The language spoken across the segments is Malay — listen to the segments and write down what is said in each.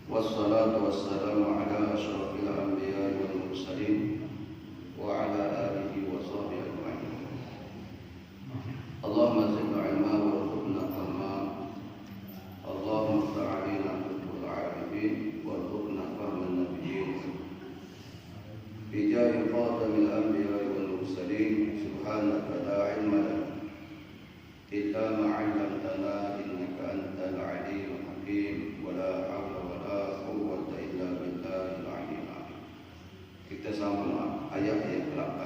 Wassalatu wassalamu ala asyrafil anbiya'i wal mursalin wa ala alihi wa sahbihi ajma'in. Allahumma zidna ilma warzuqna fahma. Allahumma iftah 'alaina fiqhal 'arifin warzuqna fahman nabiyyin. Bi jahi khatamil anbiya'i wal mursalin, subhanaka la 'ilma lana illa ma 'allamtana innaka antal 'alimul hakim. Wa la hawla wa la quwwata illa billahil 'aliyyil 'azim. Kita sambung ayat yang ke-8.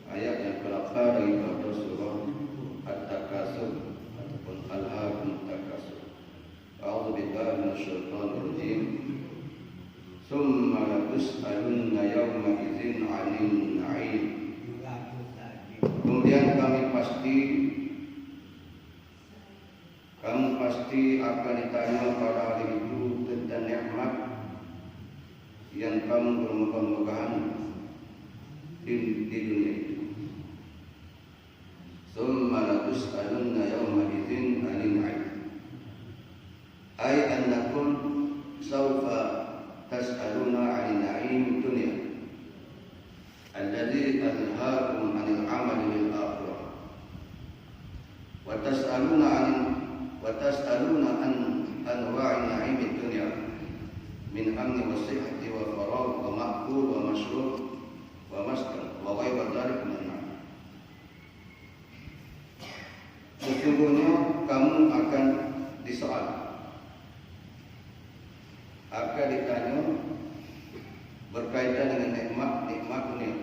Ayat yang ke-8 daripada surah At-Takasur ataupun Alhaakumut Takasur. A'udzu billahi minasyaitonir rajim. Tsumma latus'alunna yawma idzin 'anil na'im. Kemudian kamu pasti akan ditanya pada hari itu tentang nikmat yang kamu bermegah-megahan di dunia itu. Tsumma latus'alunna yawma idzin 'anil na'im. Ay annakum sawfa tas'aluna 'anil na'im dunya alladzi alhaakum 'anil 'amali bil akhirah wa tas'aluna an anwa'i na'imid dunya min amni wa sihhati wa faragh wa ma'kul wa mashrub wa maskan wa ghayra dzalik min na'im. Sesungguhnya kamu akan disoal, akan ditanya berkaitan dengan nikmat dunia.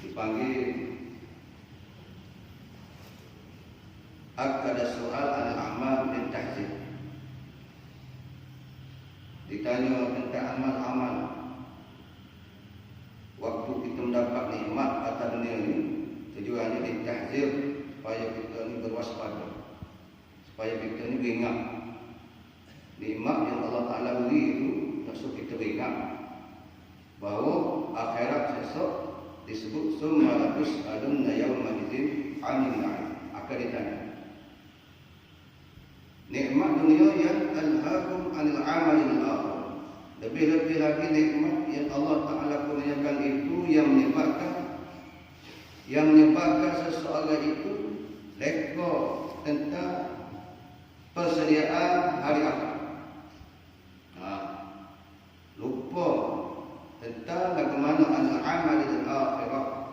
Dipanggil akad soal al-amal dan tahzib. Ditanya tentang amal-amal waktu kita mendapat nikmat atas dunia ini. Tujuannya ditahzir supaya kita ini berwaspada, supaya kita ini beringat nikmat yang Allah Ta'ala beri itu. Maksud kita beringat bahawa akhirat esok disebut summa latus'alunna yawma idzin 'anil na'im. Akan ditanya nikmat dunia yang alhaakum 'anil 'amali bil akhirah. Lebih-lebih lagi nikmat yang Allah Ta'ala kurniakan itu yang menyebabkan seseorang itu leka tentang persediaan hari akhirat. Lupa tentang bagaimana al-amal bil akhirah,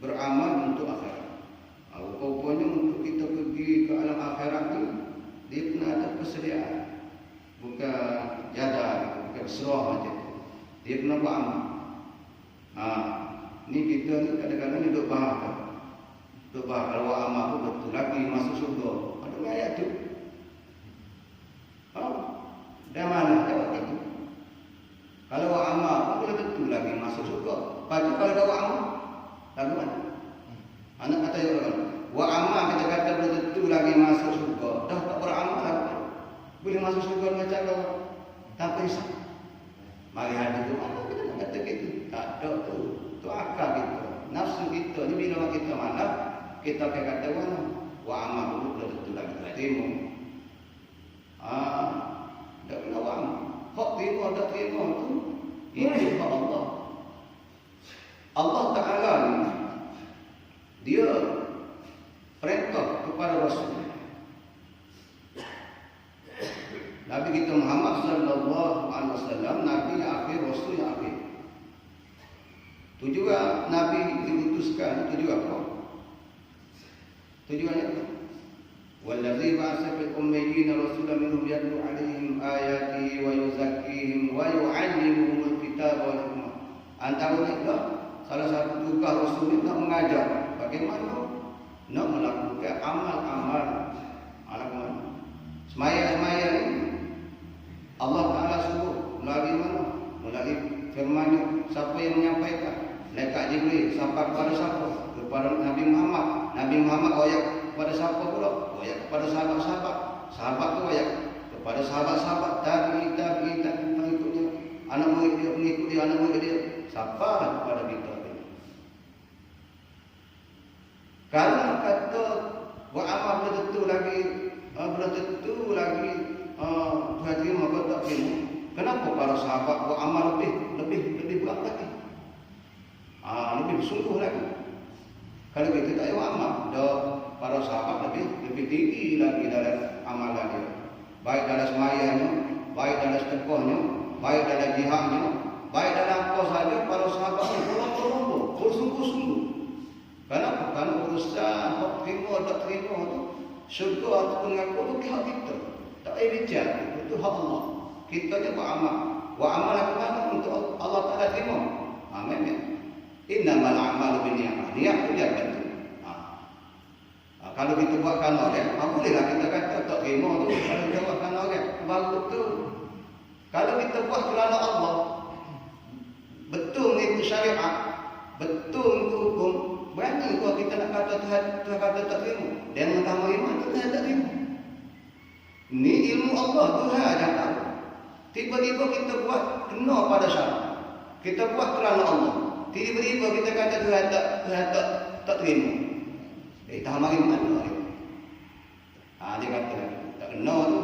beramal untuk akhirat. Rupanya untuk kita pergi ke alam akhirat ni, dia kena ada persediaan. Bukan jadah, bukan serah macam tu. Dia kena buat amal. Ni kita ni kadang-kadang duduk bahas. Duduk bahas kalau buat amal tu betul lagi masuk surga. Ada ayat tu. Dari mana jawab itu? Kalau buat amal tu boleh betul lagi masuk surga. Lepas tu kalau dah buat amal, lagu mana? Anak kata ya orang, buat amal kita kata boleh betul lagi masuk surga. Dah tak beramal lagi, boleh masuk surga macam kau tanpa hisap. Mari hari tu mana kita nak kata gitu? Tak ada tu. Tu akal kita, nafsu kita ni bila kita mana kita akan kata mana? Buat amal tu boleh betul lagi terima. Tak kena buat amal. Hak terima tak terima tu itu hak Allah. Allah Ta'ala ni dia perintah kepada Rasul Nabi kita Muhammad sallallahu alaihi wasallam, Nabi yang akhir, Rasul yang akhir. Itu juga Nabi diutuskan, itu juga apa? Tujuannya apa? Wallazi ba'atha fil ummiyyin rasulan minhum yatlu 'alaihim ayatihi wa yuzakkihim wa yu'allimuhumul kitaba wal hikmah. Antaranya adalah salah satu tugas Rasul itu nak mengajar bagaimana nak melakukan amal-amal. Semaya ni Allah Ta'ala suruh melalui mana? Melalui firman-Nya. Siapa yang menyampaikan? Malaikat Jibril. Sampai kepada siapa? Kepada Nabi Muhammad. Nabi Muhammad ayat kepada siapa pula? Ayat kepada sahabat-sahabat. Sahabat tu ayat kepada sahabat-sahabat. Tabi'in pengikutnya. Anak murid dia, pengikut dia, anak murid dia. Sampai kepada kita. Kalau kata buat amal betul lagi sungguh lagi. Kalau kita tak payah amal, dah para sahabat lebih tinggi lagi dalam amalan dia. Baik dalam semayanya, baik dalam sedekahnya, baik dalam jihadnya, baik dalam apa saja para sahabat ni berlomba-lomba, bersungguh-sungguh. Kenapa? Kerana urusan hak terima tak terima tu, syurga ataupun neraka tu pihak kita. Tak payah bincang, itu hak Allah. Kita je beramal. Wa amal aku mana untuk Allah Taala terima. Amin. Innamal a'malu binniyat. Niat tu dia betul. Kalau kita buat kerana orang, bolehlah kita kata tak terima tu. Kalau kita buat kerana orang, baru betul. Kalau kita buat kerana Allah, betul mengikut syariat, betul mengikut hukum, berani kalau kita nak kata Tuhan kata tak terima. Dan mentama iman Tuhan tak terima. Ni ilmu Allah Tuhan yang tahu. Tiba-tiba kita buat kena pada syarat. Kita buat kerana Allah. Tiba-tiba kita kata Tuhan tak terima. Tak mari mana dia. Dia kata tak kena tu.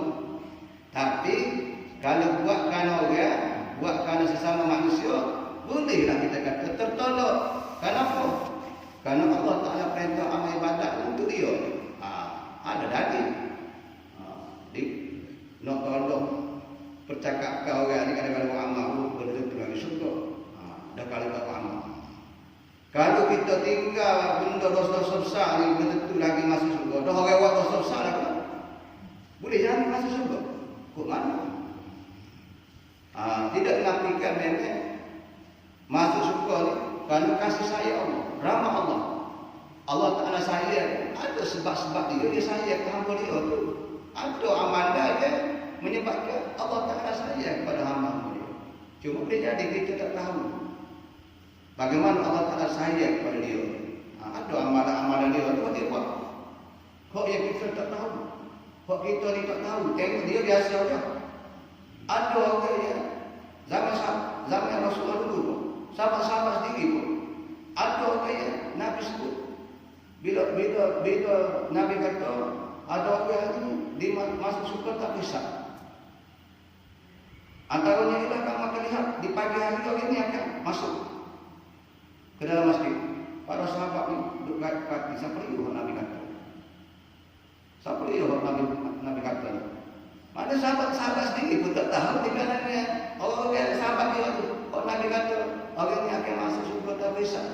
Tapi kalau buat kerana orang, buat kerana sesama manusia, bolehlah kita kata tertolak. Kenapa? Kerana Allah Taala perintah amal ibadat untuk dia. Ada dalil. Nak tolong percakapkan orang ni kadang-kadang buat amal benda tu lagi syurga. Dah kalau tak amal. Kalau kita tinggal benda dosa-dosa besar ni benda tu lagi masuk syurga. Dah orang buat dosa besar dah kan? Boleh jangan masuk syurga. Kok mana? Tidak menafikan memang masuk syurga ni kerana kasih sayang Allah, rahmat Allah. Allah Taala sayang. Ada sebab-sebab dia sayang ke hamba dia tu. Ada amalan dia menyebabkan Allah Taala sayang kepada hamba dia. Cuma boleh jadi kita tak tahu bagaimana Allah Taala sayang kepada dia. Ada amalan-amalan dia tu dia buat. Kok yang kita tak tahu. Kok kita ni tak tahu. Tengok dia biasa aja. Ada orang yang zaman Rasulullah dulu pun, sahabat-sahabat sendiri pun, ada orang yang Nabi sebut. Bila Nabi kata ada orang itu di masuk syurga tak kisah. Antaranya ialah kamu akan lihat di pagi hari orang ini akan masuk ke dalam masjid. Para sahabat ni duduk kaki siapa dia Nabi kata. Siapa dia Nabi kata. Mana sahabat-sahabat sendiri pun tak tahu di kanannya orang sahabat dia tu. Kalau Nabi kata orang ini akan masuk syurga tak kisah.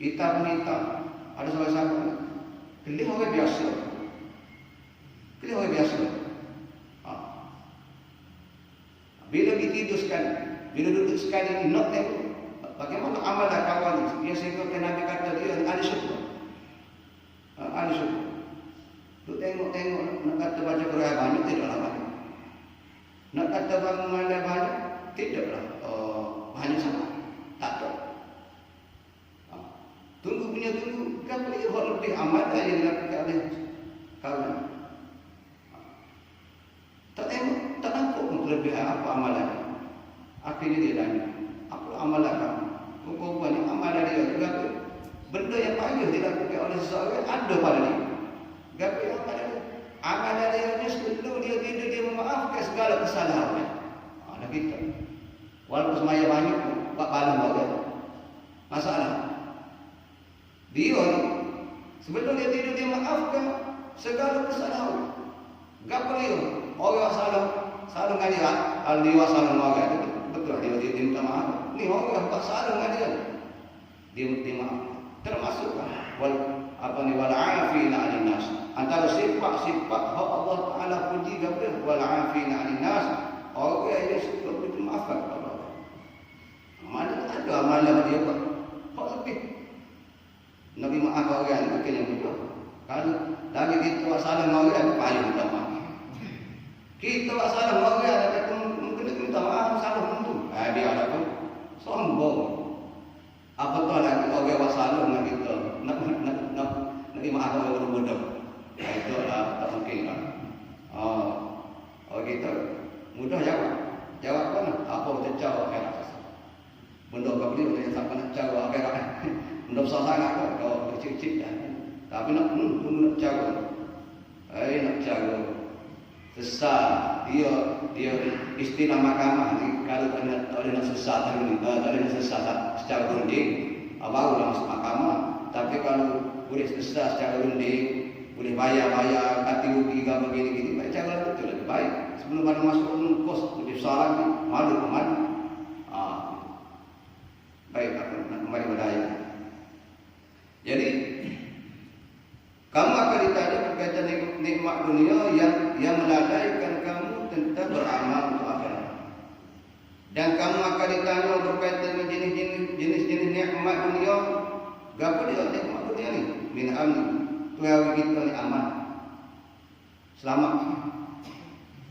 Hitam. Ada seorang sahabat ni. Kelih orang biasa. Bila tidur sekali, bila duduk sekali, nak tengok bagaimana amalan kawan ni. Dia sehingga Nabi kata dia ada syurga. Ada syurga. Duduk tengok, nak kata baca Quran banyak, tidaklah banyak. Nak kata bangun malam banyak, tidaklah banyak sangat. Tak tahu. Tunggu. Kan boleh lebih amal yang dilakukan oleh kawan. Tak tengok, tak nampak pun kelebihan apa amalan. Akhirnya dia tanya, apa amalan kamu? Kau ni amalan dia juga tu. Benda yang payah dilakukan oleh seseorang ada pada dia. Gapo yang amalan dia? Amalan dia sebelum dia tidur dia memaafkan segala kesalahan. Ada kita. Walaupun semaya banyak pun, buat balang orang. Masalah. Dia ni sebelum dia tidur dia maafkan segala kesalahan. Gapo dia? Orang salah dengan dia, dia salah dengan orang itu betul dia minta maaf. Ni orang buat salah dengan dia minta maaf. Termasuk wal afina 'anil nas. Antara sifat-sifat hak Allah Taala puji kepada wal afina 'anil nas. Orang yang suka minta maaf kepada Allah. Mana ada amalan dia buat hak lebih. Nabi maaf orang bukan yang mudah. Kalau lagi kita buat salah dengan orang payah minta maaf. Kita buat salah dengan orang kata mungkin minta maaf salah untuk. Dia ada pun sombong. Apatah lagi orang buat salah dengan kita. Nak maaf orang bodoh. Itu lah tak mungkin lah. Orang kita mudah jawab. Jawab kan apa cecah akhirat. Benda kau beli orang tak nak jawab akhirat. Benda besar sangat kan. Kau kecil-kecil dah. Tapi nak jawab. Nak jawab. Sesat dia istilah mahkamah ni kalau tak ada nak sesat hari ni tak ada nak sesat secara runding barulah masuk mahkamah. Tapi kalau boleh selesai secara runding, boleh bayar ganti rugi ke begini-gini, baik cara betul lebih baik. Sebelum ada masuk kos lebih besar lagi, malu ke mana? Baik, akan kembali pada ayat. Jadi kamu akan ditanya berkaitan nikmat dunia yang melalaikan kamu tentang beramal untuk akhirat. Dan kamu akan ditanya berkaitan dengan jenis-jenis nikmat dunia. Gapo dia nikmat dunia ni? Min amni. Tuhan kita ni aman. Selamat.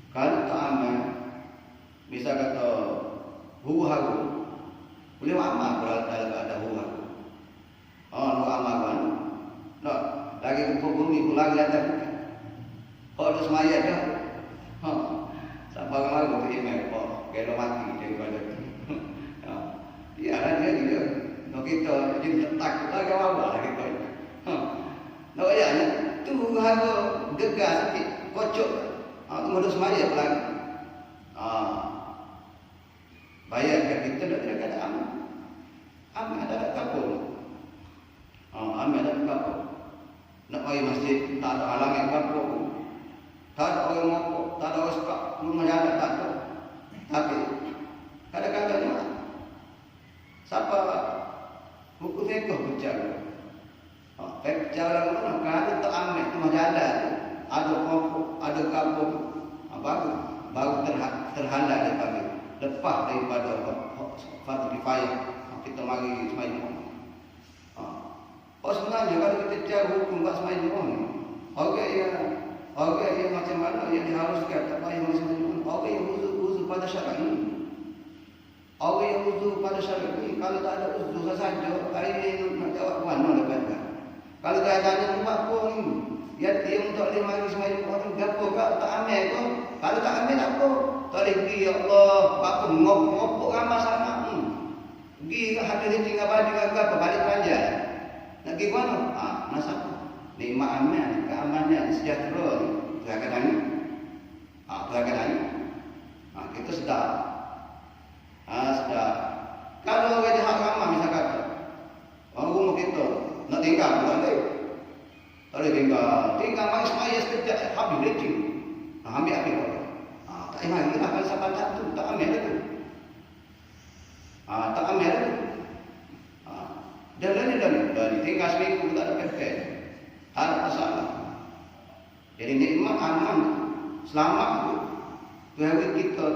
Kalau tak aman, bisa kata huru-hara. Boleh aman kalau ada huru-hara. Nu aman kan? Nak lagi kumpul bumi pun lagi ada bukan. Kalau semaya dah. Sampai malam tu email kalau mati daripada. Ya, dia juga. Nak kita jadi takut lagi awal kita. Nak ayahnya tu harga gegar sikit, kocok. Kemudian semaya pula. Bayar kita tidak ada aman. Aman ada kapur. Aman ada kapur. Nak pergi masjid, tak ada halangan kapur. Tak ada orang ngokok, tak ada orang suka rumah jalan, tak ada. Tapi kadang-kadang siapa buku fiqh bercara. Cara mana? Kalau tak ambil rumah jalan, ada ngokok, ada kapur, baru terhalang daripada lepas daripada fardu kifayah. Kita mari sembahyang. Sebenarnya kalau kita cari hukum buat sembahyang ni, orang yang macam mana yang diharuskan tak payah sembahyang. Orang yang uzur pada syarat ini. Orang yang uzur pada syarat ini, kalau tak ada uzur saja, hari ini nak jawab mana lepas. Kalau dia tanya buat apa ni, dia tak boleh mari sembahyang orang gapo tak ambil ke? Kalau tak ambil apa? Tak boleh pergi ya Allah, apa ngopok ramai sana. Pergi ke hati dia tinggal balik apa balik belanja. Nak pergi mana? Nasab. Nikmat aman, keamanan, sejahtera ni. Tuhan akan tanya. Tuhan akan tanya. Kita sedar. Sedar. Kalau orang jahat ramai misal kata, orang rumah kita nak tinggal bukan dia. Tak boleh tinggal. Tinggal mari semaya sekejap habis lecing. Ambil apa? Tak payah lagi lah kalau sampai tak tu, tak ambil lagi. Tak ambil lagi. Dan tinggal seminggu tak ada kefek. Tak ada masalah. Jadi nikmat aman, selamat tu. Tuhan kita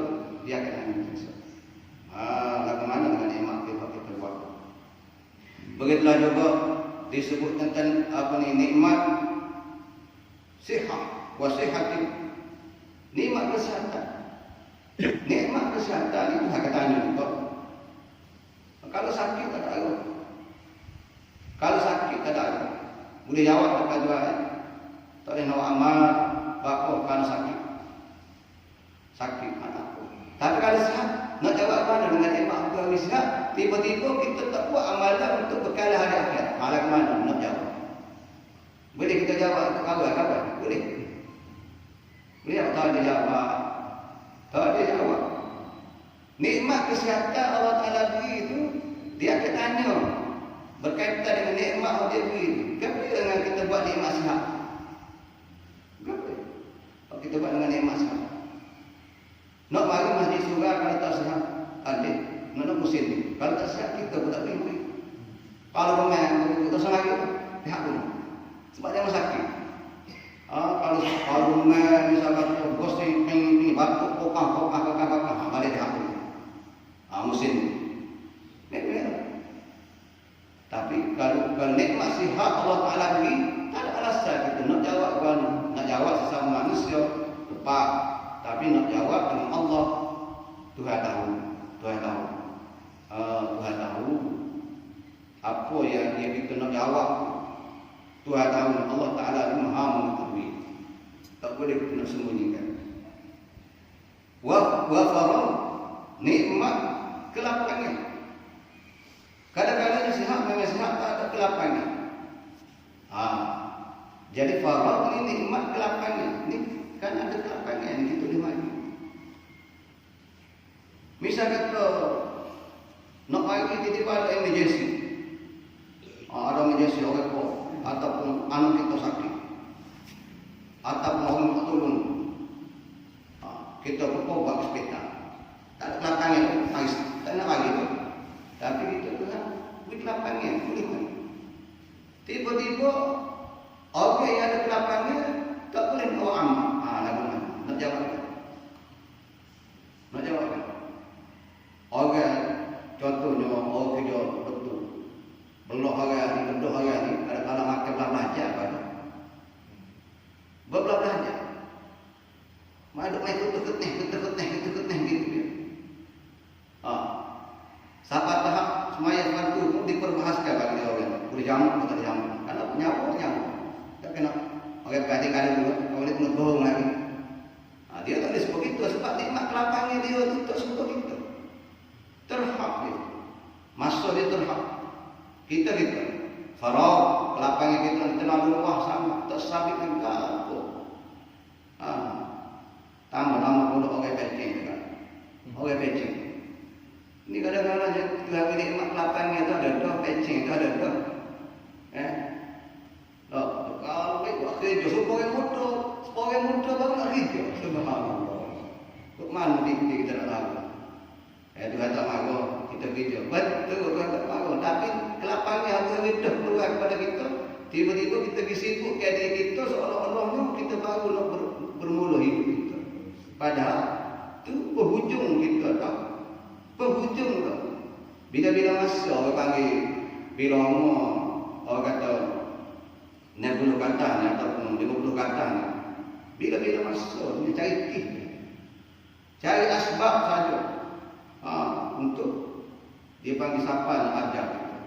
dia akan ambil. Bagaimana dengan nikmat kita buat? Begitulah juga disebut tentang nikmat sihat, wasihatin. Nikmat kesihatan. Nikmat kesihatan itu hak katanya juga. Kalau sakit tak ada. Kalau sakit tak ada. Boleh jawab dekat Tuhan. Tak boleh nak amal bakor kalau sakit. Sakit tak apa. Tapi kalau sihat, nak jawab mana dengan nikmat Tuhan sihat, tiba-tiba kita tak buat amalan untuk bekal hari akhirat. Malah ke mana nak jawab? Boleh kita jawab ke kawan-kawan? Boleh. Boleh tak ada jawab? Tak ada jawab. Nikmat kesihatan Allah Ta'ala beri itu, dia akan tanya berkaitan dengan nikmat yang dia beri. Kenapa dengan kita buat nikmat sihat? Kenapa? Kalau kita buat dengan nikmat sihat. Nak mari masjid surah kalau tak sihat, adik. Nak musim ni. Kalau tak sihat, kita pun tak boleh. Kalau pemain, kita sehari, pihak pun. Sebab dia sakit. Kalau pemain, misalkan bos ni batuk, kokang, balik pihak pun. Musim ni. Tapi kalau nikmat sihat Allah Ta'ala beri, tak ada alasan kita nak jawab nak jawab sesama manusia tepat, tapi nak jawab dengan Allah. Tuhan tahu apa yang dia kita nak jawab. Tuhan tahu, Allah Ta'ala Maha mengetahui. Tak boleh kita nak sembunyikan. Wa farah, nikmat kelapangan. Kadang-kadang sihat memang sihat, tak ada kelapangan. Jadi farah ini nikmat kelapangan. Ini kan ada kelapangan kita boleh mari. Misal kata nak pergi tiba-tiba ada emergency. mana kita sakit atau mau minta tolong, kita berkobar ke hospital. Tak ada lapangnya, tak nak lagi tu. Tapi kita tu kan, beri lapangnya, boleh kan? Tiba-tiba orang yang ada lapangnya tak boleh bawa amal. Lagu mana? Nak jawab kan? Nak jawab kan? Orang contohnya orang kerja betul. Belok hari ni, bedok hari ni, kadang-kadang makan belanja kan? Berbelanja. Maduk main keteh gitu dia. Sampai tahap semaya fardu pun diperbahaskan bagi orang. Boleh jamu atau tak jamu. Karena nyawa. Tak kena. Orang kadang-kadang dulu, orang ni kena bohong lagi. Dia tak boleh sebut itu sebab nikmat kelapangnya dia tu tak sebut itu. Terhak dia. Masa dia terhak. Kita farau kelapangnya kita terlalu luas sama, tak sabitkan ke apa. Tambah-tambah pula orang pecing kan. Orang pecing. Ini kadang-kadang lagi nikmat kelapangnya tu ada dah, pecing tu ada dah. Kalau buat kerja, seorang muda baru nak kerja. Subhanallah. Kok mana kita nak tahu? Itu kata marah, kita kerja. Betul kata marah. Tapi kelapangnya apa yang dah keluar kepada kita, tiba-tiba kita sibuk ke diri kita seolah-olahnya kita baru nak bermula hidup kita. Padahal itu penghujung kita tak? Penghujung tak? Bila-bila masa orang panggil, bila orang kata 60 kata ataupun 50 kata, bila-bila masa dia cari tip, cari asbab saja. Untuk dia panggil siapa nak ajar kita.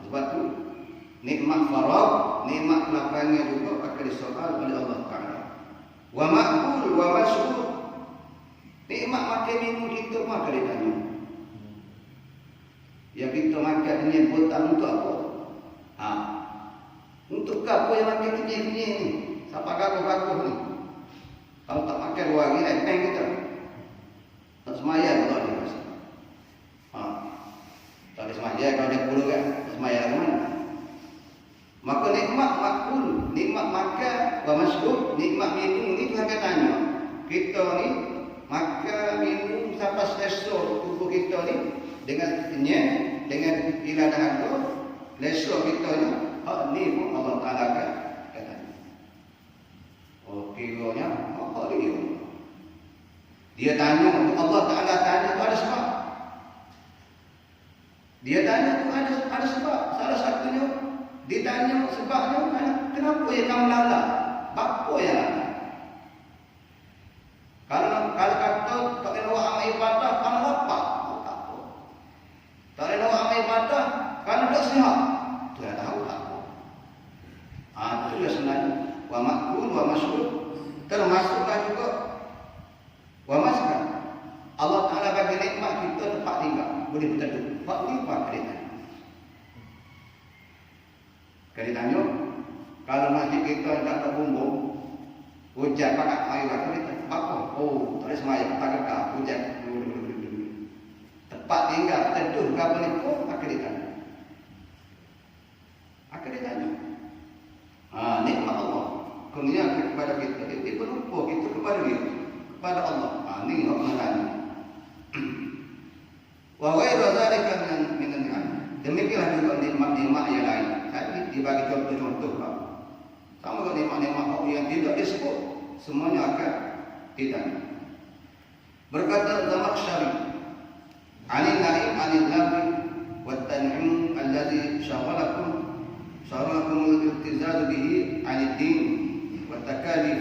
Sebab tu nikmat faragh, nikmat kelapangnya juga akan disoal oleh Allah Taala. Wa ma'kul wa mashkur. Nikmat makan minum kita pun akan ditanya. Yang kita makan ini buatan untuk apa? Untuk apa yang makan kenyang ni? Siapa gaguh-gaguh ni? Kalau tak makan 2 hari lepeng kita. Tak semaya kalau dia rasa. Tak ada semaya kalau dia puluh kan. Tak semaya ke mana? Maka nikmat makul, nikmat makan, wa mashrub, nikmat minum ni Tuhan katanya. Kita ni makan, minum sampai selesa tubuh kita ni dengan kenyang, dengan iradah Allah, selesa kita ni, ni pun Allah Taala katanya. Kiranya apa dia? Dia tanya, Allah Taala tanya tu ada sebab. Dia tanya tu ada sebab. Salah satunya ditanya sebabnya kenapa ya kamu lalai? Apa ya lalai? Kalau kata tak kena buat amal ibadah kerana lapar, tak apa. Tak kena buat amal ibadah kerana tak sihat, tu dah tahu tak apa. Itu dia sebenarnya. Wa makul wa mashrub, termasuklah juga wa maskan. Allah Taala bagi nikmat kita tempat tinggal, boleh berteduh. Pak lipat kereta. Kalau ditanya, kalau masjid kita tak ada bumbung, hujan pakai air kereta, apa? Tak ada semaya, tak ada hujan. Tempat tinggal, berteduh, apa ni pun akan ditanya. Akan ditanya. Nikmat Allah kurniakan kepada kita. Dia berlupa kita kepada dia, kepada Allah. Ini nak menanya. Wa ghairu dzalika min ni'am. Demikianlah juga nikmat-nikmat yang lain. Tadi dibagi contoh-contoh. Sama dengan nikmat-nikmat yang tidak disebut, semuanya akan ditanya. Berkata Zamakhsyari, "Anil na'im anil labi wa tan'im alladhi syagalakum al-iltizaz bihi 'anid din wa takalif."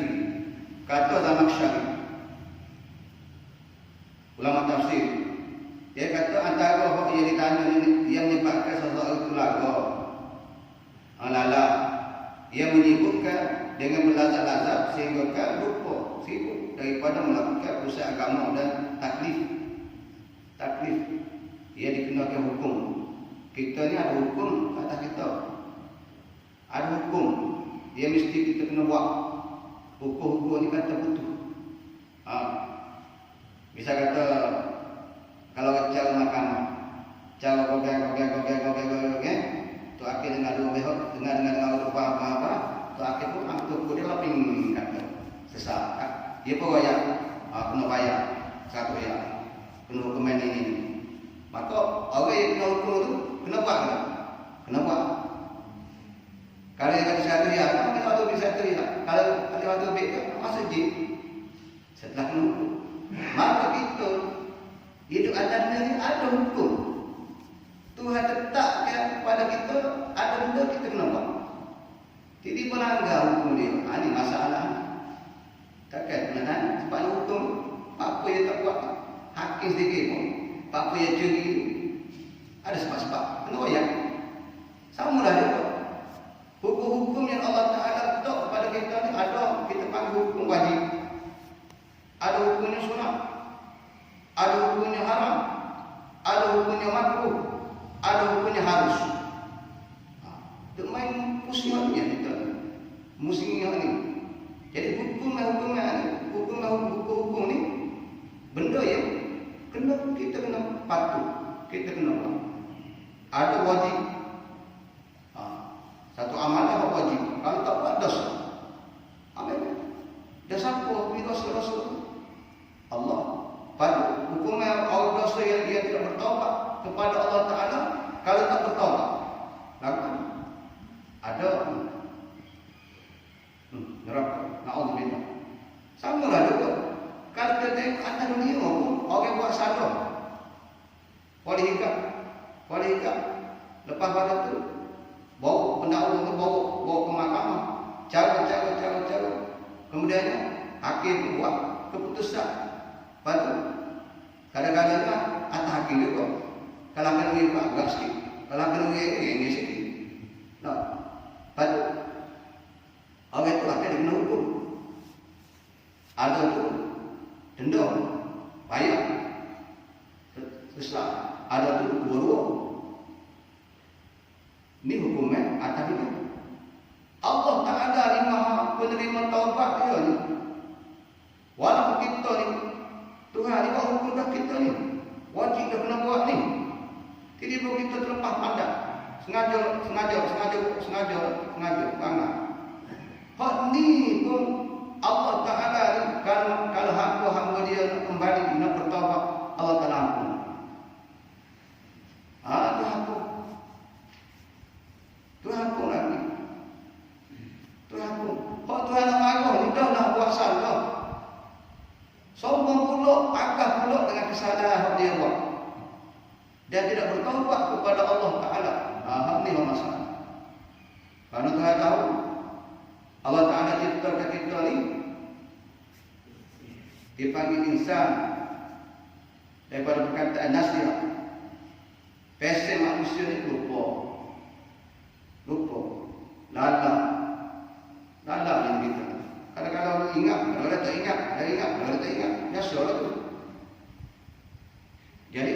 Kata Zamakhsyari, ulama tafsir, dia kata antara hak yang ditanya yang menyebabkan seseorang itu laga, lala, ia menyibukkan dengan melazat-lazat sehingga kan lupa sibuk daripada melakukan usaha agama dan taklif. Ia dikenakan hukum. Kita ni ada hukum atas kita. Ada hukum. Dia mesti kita kena buat. Hukum-hukum ni kata betul. Bisa kata kalau cara makan, cara gogang, Tu akhir dengan dua behok dengan apa tu akhir pun antuk dia laping kata sesat dia pun bayar kena bayar satu ya kena hukuman ini maka orang yang kena hukum tu kena buat kalau dia kata satu ya kan kita tu bisa satu ya kalau waktu beda masuk je setelah kena hukum maka kita hidup adanya ni ada hukum Tuhan letakkan kepada kita ada benda kita kena buat. Jadi melanggar hukum dia. Ini masalah. Takkan benar sebab hukum apa yang tak buat hakim sedikit pun. Apa yang curi ada sebab-sebab. Kena bayar. Samalah juga. Hukum-hukum yang Allah Ta'ala letak kepada kita ni ada kita panggil hukum wajib. Ada hukumnya sunat. Ada hukumnya haram. Ada hukumnya makruh. Ada hukumnya harus. Itu main pusing dia kita. Musim ni. Jadi hukum ni benda yang kita kena patuh, kita kena buat. Ada wajib. Satu amalan wajib. Kalau tak buat dosa. Amin. Dosa apa? Dosa Allah. Pada hukumnya orang dosa yang dia tidak bertaubat kepada Allah Ta'ala kalau tak bertaubat lakukan ada neraka na'udzubillah samalah juga kalau kita tengok atas dunia pun orang buat salah boleh hikap lepas pada tu bawa pendakwa tu bawa ke mahkamah cara kemudian hakim buat keputusan lepas tu kadang-kadang atas hakim juga kalau kena uang agak sikit kalau kena uang ini sikit lepas tu orang tu akan kena hukum ada tu denda bayar sesat ada tu dua-dua ini hukumnya atas itu Allah Ta'ala ni maha penerima taubat dia ni walaupun kita ni Tuhan ni buat hukum dah kita ni wajib dah kena buat ni jadi kalau kita terlepas pandang sengaja bangang hak ni pun Allah Ta'ala ni kalau hamba dia kembali nak bertaubat Allah Ta'ala ampun Tuhan pun lagi Tuhan pun hak Tuhan nak marah ni dah nak buat salah sombong pula agak pula dengan kesalahan dia buat dia tidak bertaubat kepada Allah Ta'ala ini masalah kerana Tuhan tahu Allah Ta'ala ciptakan kita ni dipanggil insan daripada perkataan nasihat pesen manusia ni lupa lala yang kita kadang-kadang ingat, kadang-kadang tak ingat, kadang-kadang tak ingat. Biasa lah tu. Jadi,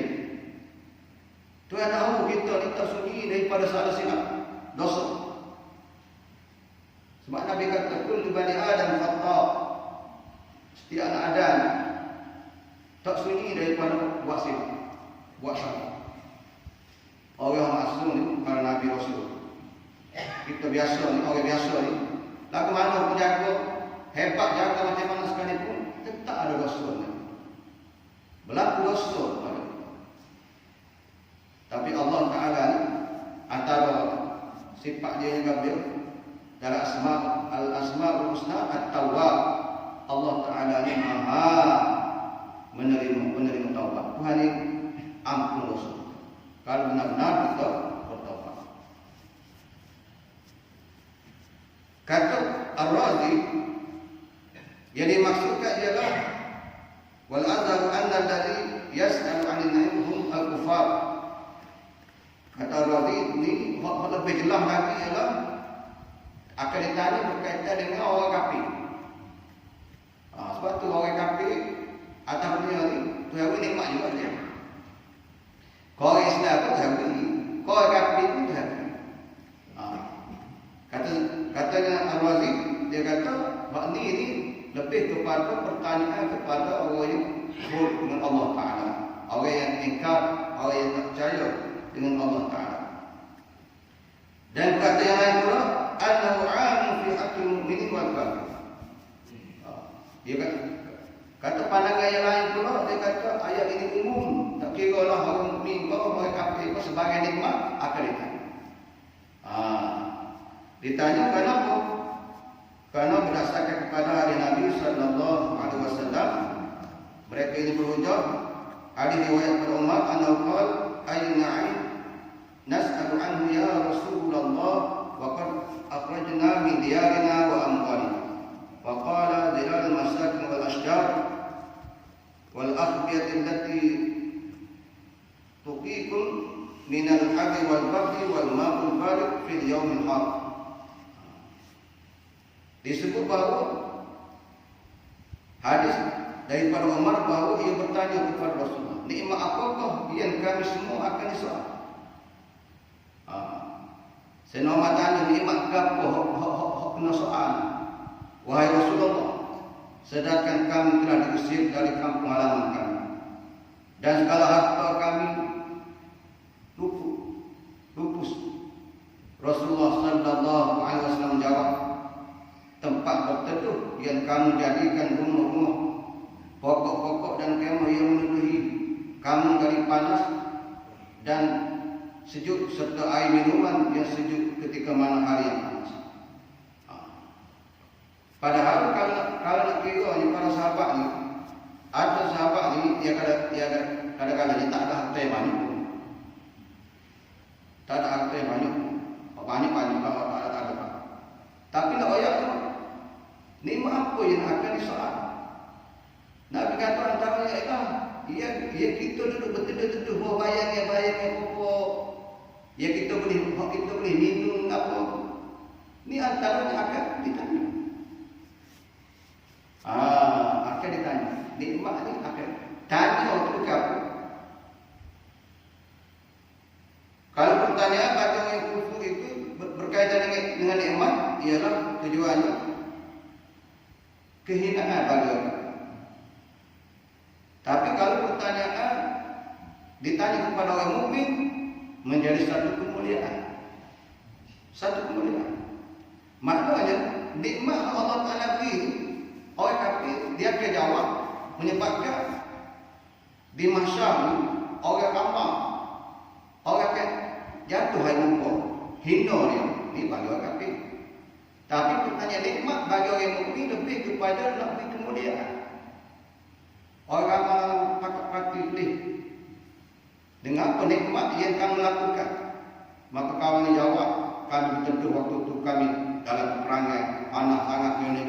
Tuhan tahu kita ni tak sunyi daripada salah silap, dosa. Sebab Nabi kata, kullu bani Adam khata'. Setiap anak Adam tak sunyi daripada buat silap, buat salah. Orang maksum ni, kalau Nabi Rasul. Kita biasa ni, orang biasa ni. Lagu mana pun jaga, hebat jaga macam mana sekalipun, tetap ada dosa ni. Berlaku dosa pada kita. Tapi Allah Ta'ala ni, antara sifat dia yang gabil, dalam al-asma'ul husna at-tawwab, Allah Ta'ala ni maha menerima taubat. Tuhan ni ampun dosa. Kalau benar-benar kita bertaubat. Kata Ar-Razi yang dimaksudkan ialah wal azharu anna alladhi yas'alu 'anil na'im hum al-kufar. Kata Ar-Razi ini lebih jelas lagi ialah akan ditanya berkaitan dengan orang kafir. Sebab tu orang kafir atas dunia ni Tuhan beri nikmat juga dia. Kau orang Islam pun Tuhan beri, kau orang kafir pun Tuhan beri. Katanya Ar-Razi, dia kata bab ni lebih kepada pertanyaan kepada orang yang kufur dengan Allah Ta'ala, orang yang ingkar, orang yang tak percaya dengan Allah Ta'ala. Dan kata yang lain pula, annahu 'amun fi haqqil mu'minin wal kafir. Dia kata pandangan yang lain pula, dia kata ayat ini umum, tak kira lah orang mukmin kau, orang kafir kau, sebagai nikmat akan ditanya. Ditanya kenapa? Karena berdasarkan kepada hari Nabi sallallahu alaihi wasallam, mereka ini berujar, ada riwayat pada Umar annahu qala ayyuna 'ain nas'alu anhu ya Rasulullah wa qad akhrajna min diyarina wa amwalina. Wa qala zilal al-masakin wal ashjar wal akhbiyat allati tuqikum min al-hadhi wal baghi wal ma'ul barid fil yawmil har. Disebut bahawa hadis daripada Umar bahawa ia bertanya kepada Rasulullah, nikmat apakah yang kami semua akan disoal? Sayyidina Umar tanya, nikmat apa hak kena soal? Wahai Rasulullah, sedangkan kami telah diusir dari kampung halaman kami dan segala harta kami lupus. Rasulullah sallallahu alaihi wasallam menjawab, tempat berteduh yang kamu jadikan rumah-rumah, pokok-pokok dan kemah yang menuduhi kamu dari panas dan sejuk, serta air minuman yang sejuk ketika mana hari yang panas. Padahal kalau nak kira ni para sahabat ni, ada sahabat ni dia kadang-kadang dia tak ada harta yang banyak, tak ada harta yang banyak kalau tak ada. Tapi nak ayat tu, nikmat apa yang akan disoal? Nabi kata antaranya ialah ia kita duduk berteduh-teduh buah bayang pokok. Ya kita boleh minum apa. Ni antaranya akan ditanya. Akan ditanya. Nikmat ni akan tanya untuk apa? Kalau pertanyaan kata yang kufur itu berkaitan dengan nikmat, ialah tujuannya kehinaan bagi orang. Tapi kalau pertanyaan ditanya kepada orang mukmin, menjadi satu kemuliaan. Satu kemuliaan. Maknanya nikmat Allah Taala beri orang kafir dia akan jawab, menyebabkan di mahsyar orang ramai, orang akan jatuh hai muka, hina dia. Ini bagi orang kafir. Tapi pertanyaan nikmat bagi orang mukmin lebih kepada nak beri kemuliaan. Orang ramai pakat-pakat pilih dengan penikmat yang kamu lakukan. Maka kawan jawab, kami tentu waktu itu kami dalam peperangan, anak sangat gini.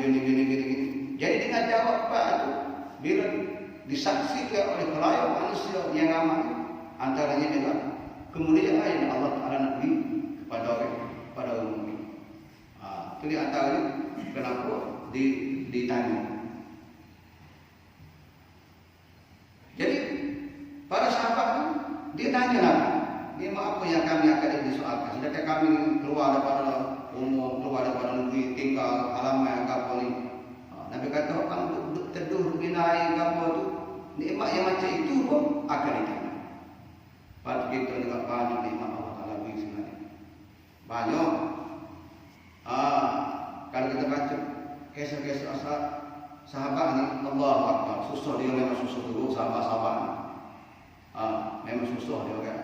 Jadi dengan jawab Pak itu, bila disaksikan oleh khalayak manusia yang ramai, antaranya adalah kemuliaan yang Allah Taala nak beri kepada orang mukmin. Itu di antara kenapa ditanya. Jadi para sahabat dia tanya Nabi, nikmat apa yang kami akan disoalkan? Sedangkan kami keluar daripada umur, keluar daripada negeri, tinggal halaman apa ni. Nabi kata, kamu duduk teduh bina air apa tu, nikmat yang macam itu pun akan ditanya. Pada kita juga banyak nikmat Allah Taala beri sebenarnya. Banyak. Kalau kita baca kisah-kisah sahabat ni, Allahu Akbar, susah dia memang susah dulu sahabat-sahabat ni. Memang susah dia kan.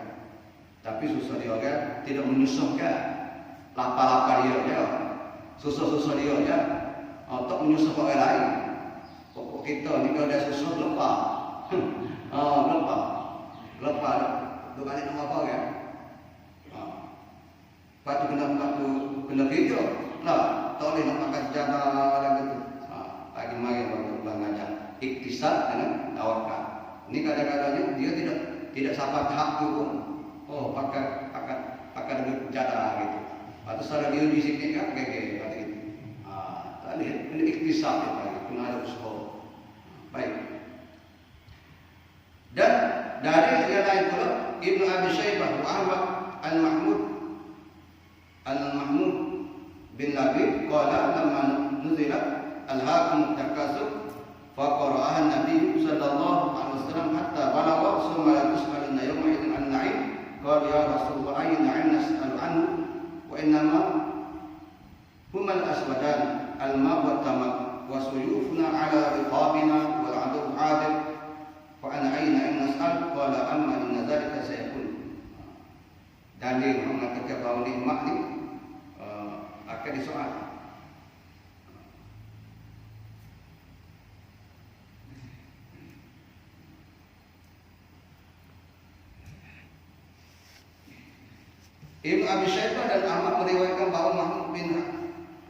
Tapi susah dia kan tidak menyusahkan. Lapar-lapar dia. Susah-susah dia ya. Tak menyusah orang lain. Pokok kita ni kalau dah susah lepas. Lepas. Duk balik nama apa kan? Lepas tu kena kerja. Lah, tak boleh nak makan sejadah dan gitu. Lagi mari waktu belajar iktisad dengan tawakal. Ini kadang-kadangnya dia tidak sampai tahap tu pun. Pakai dengan jadah gitu. Atau salah dia di sini kan gege kata gitu. Tadi ini iktisad ya, kena ada usaha. Baik. Dan dari yang lain pula Ibnu Abi Syaibah wa Ahmad Al-Mahmud bin Labib qala lamma nuzila al-hakum takasub faqara'a an-nabiy sallallahu alaihi wasallam hatta balagha summa tus'aluna yawma idzin an-na'im qala ya Rasulullah ayna 'an nas'alu anhu wa innama humal aswadan al-ma' wa tamak wa suyufuna ala riqabina wal adu adil fa ana aina in nas'al qala amma inna dzalika sayakun. Dalil mengatakan bahawa nikmat ni akan disoal. Ibn Abi Syaibah dan Ahmad meriwayatkan bahawa Mahmud bin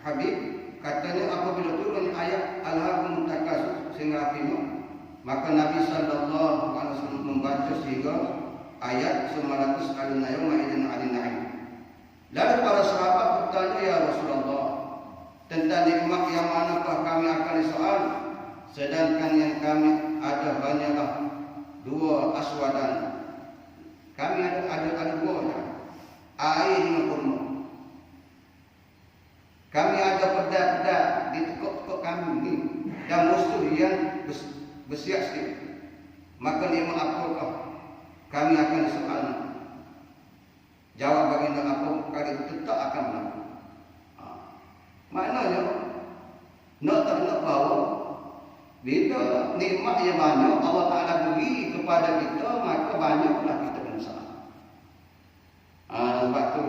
Habib katanya apabila turun ayat Alhaakumut Takasur sehingga akhirnya, maka Nabi sallallahu alaihi wasallam membaca sehingga ayat semalakus aluna yawma idzin 'anil na'im. Lalu para sahabat bertanya, ya Rasulullah, tentang nikmat yang manakah kami akan disoal, sedangkan yang kami ada hanyalah dua aswadan. Kami ada dua air dengan kurma. Kami ada pedang-pedang di tekuk-tekuk kami ni dan musuh yang bersiap sikit. Maka nikmat apakah kami akan disoal? Jawab baginda, apa kali tetap akan berlaku. Maknanya nak bahawa bila nikmat yang banyak Allah Ta'ala beri kepada kita, maka banyaklah kita kena salah. Sebab tu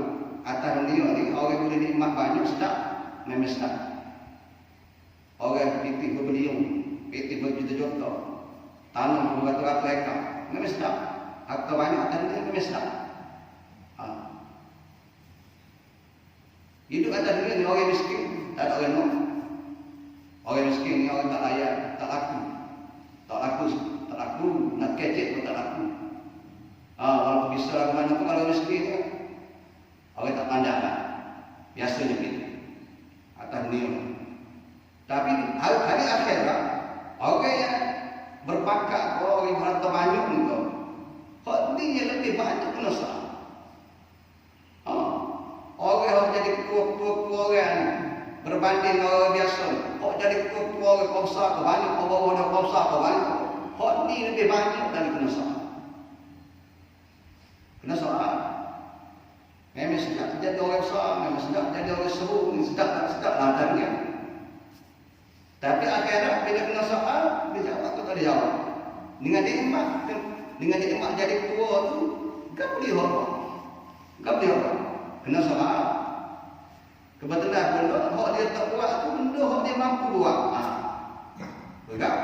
atas dunia ni orang boleh nikmat banyak sedap, memang sedap. Orang pitih berbeliung, pitih berjuta-juta, tanam beratus-ratus ekar, memang sedap. Harta banyak atas dunia memang sedap. Hidup atas dunia ni orang miskin, tak ada orang nak. Orang miskin ni orang tak layak, tak laku, nak kecek pun tak laku. Kalau bisa lagu mana pun kalau miskin ni, orang tak pandang lah. Biasanya gitu atas dunia. Tapi hari akhirat, orang yang berpangkat, orang yang harta banyak ni tu, hak ni yang lebih banyak kena sah. Orang yang jadi ketua-ketua orang berbanding orang biasa, hak jadi ketua-ketua orang komsa ke banyak, orang bawah orang komsa ke banyak, hak ni lebih banyak dari kena sah. Kena sah. Memang sedap jadi orang besar, memang sedap jadi orang seru, sedap tak sedap lah adanya. Tapi akhirat bila kena soal, dia jawab atau tak dia jawab. Dengan nikmat jadi tua tu, tak boleh apa. Kena soal. Kebetulan benda hak dia tak buat tu, benda hak dia mampu buat. Betul?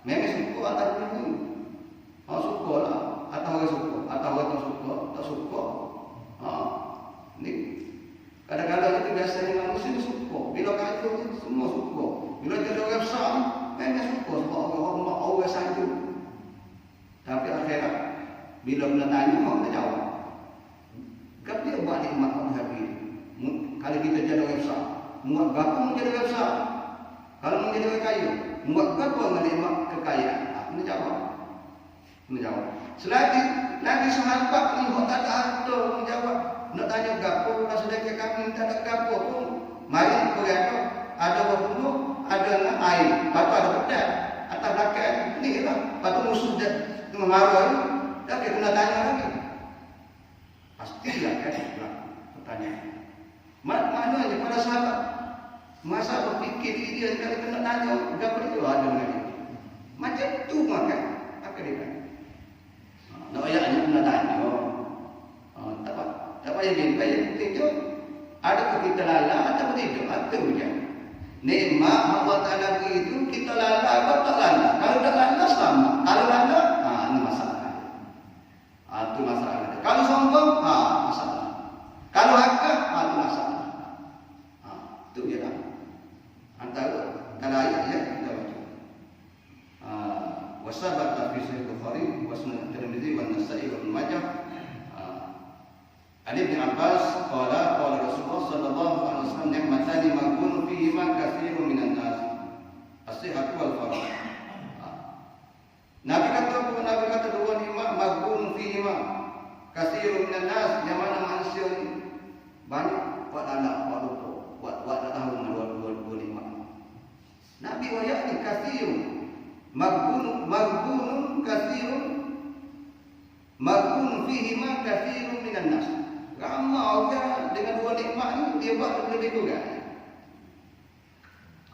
Memang suka atau tak suka lah. Atau orang suka, atau orang tak suka. Ni kadang-kadang itu biasanya manusia itu suka. Bila kaya semua suka. Bila jadi orang besar, memang suka sebab orang saja. Tapi akhirat, bila kena tanya, orang tak jawab. Kenapa dia buat nikmat pada hari ini? Kalau kita jadi orang besar, muat berapa menjadi orang besar? Kalau menjadi orang kaya, muat berapa nikmat kekayaan? Kena jawab. Selagi sahabat ni orang tak ada harta menjawab. Nak tanya gapo pula sedekah kami tak ada gapo pun. Mari kita ada buah, ada air, lepas tu ada pedang atas belakang ni lah. Lepas tu musuh dia memarah ni, dah kena tanya lagi. Pastilah kan pertanyaan. Maknanya pada sahabat masa berfikir diri dia kalau kena tanya gapo dia ada lagi. Macam tu makan akan dia. Nak ayatnya kena tanya. Tak payah minta, yang penting tu adakah kita lala atau tidak, atau je. Nikmat Allah Ta'ala beri itu kita lala atau tak lala. Kalau tak lala sama, kalau lala, ini masalah. Itu masalah. Kalau sombong, masalah. Kalau hakka, itu masalah. Itu je lah. Antara kalau ayatnya kita baca. Wasabata fi Sahih Bukhari wa Sunan Tirmidzi wa Nasa'i wa Ibnu Majah. Ali bin Abbas qala Rasulullah sallallahu alaihi wasallam ni'matani maghbun fihima katsirun minan nas as-sihhatu wal farah. Nabi kata dua nikmat maghbun fihima katsirun minan nas, yang mana manusia ni banyak buat anak, buat lupa, buat tak tahu dua nikmat. Nabi wayak ni katsirun maghbun katsirun maghbun fihima katsirun minan nas. Ramai orang dengan dua nikmat ni dia buat lebih kurang.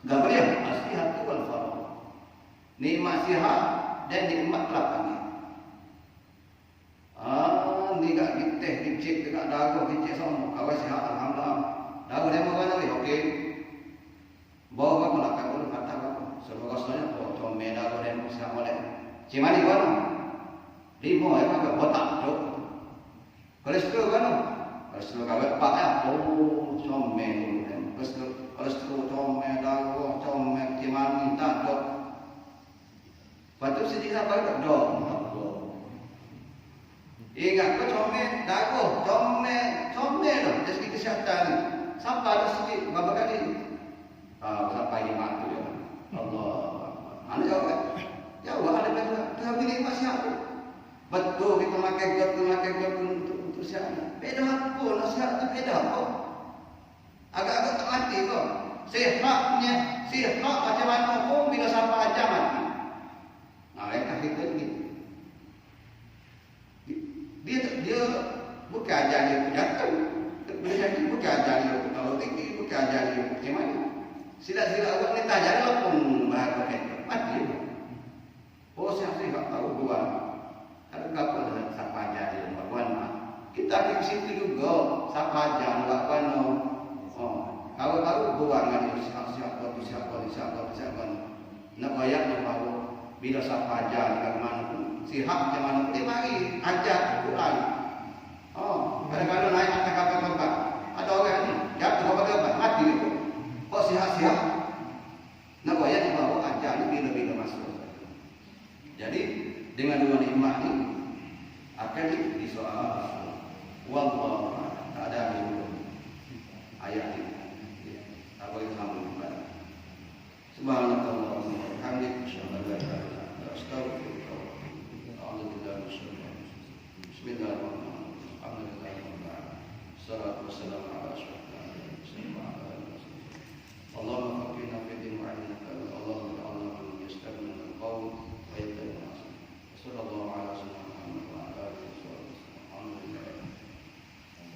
Gambar dia as-sihat wal farah. Nikmat sihat dan nikmat lapang. Ni gak diteh dicek dekat dagu dicek semua. Kawan sihat alhamdulillah. Dagu dia mau mana okey. Bawa apa nak kau kata apa? Sebab rasanya comel dagu dia sihat boleh. Cimani kan? Lima apa botak tu. Kolesterol kan? Kolesterol kawat pak ya. Oh, comel tu. Kolesterol comel dagu, comel cimani tak tu. Patut sedih apa tak dok. Ingat kau comel dagu, comel tu. Dari segi kesihatan. Sampai ada sedih berapa kali? Sampai 5 tu ya. Allah. Anda jawab. Jawab ada betul. Tapi ni masih apa? Betul kita makan gula untuk sihat. Beda apa? Nasihat tu beda apa? Agak-agak tak mati kau. Sihat macam mana pun bila sampai ajar mati. Nah, mereka kita ni. Dia bukan ajar dia jatuh. Dia jadi bukan ajar dia kalau tinggi, bukan ajar dia macam mana. Sila-sila awak ni tak ajar lah pun bahagia mati. Oh, siapa tahu buat. Ada apa dengan siapa ajar dia buat mana? Kita di situ juga siapa ajar buat mana? Kalau buang ada siapa. Nak bayar nak bawa. Bila siapa ajar dekat mana pun, sihat macam mana pun dia mari ajar Quran. Kadang-kadang naik atas kapal tempat. Ada orang ni jatuh apa mati itu. Kok sihat-sihat? Nak bayar nak bawa ajar ni bila-bila masuk. Jadi dengan dua nikmat ini akan disoal. Wallahu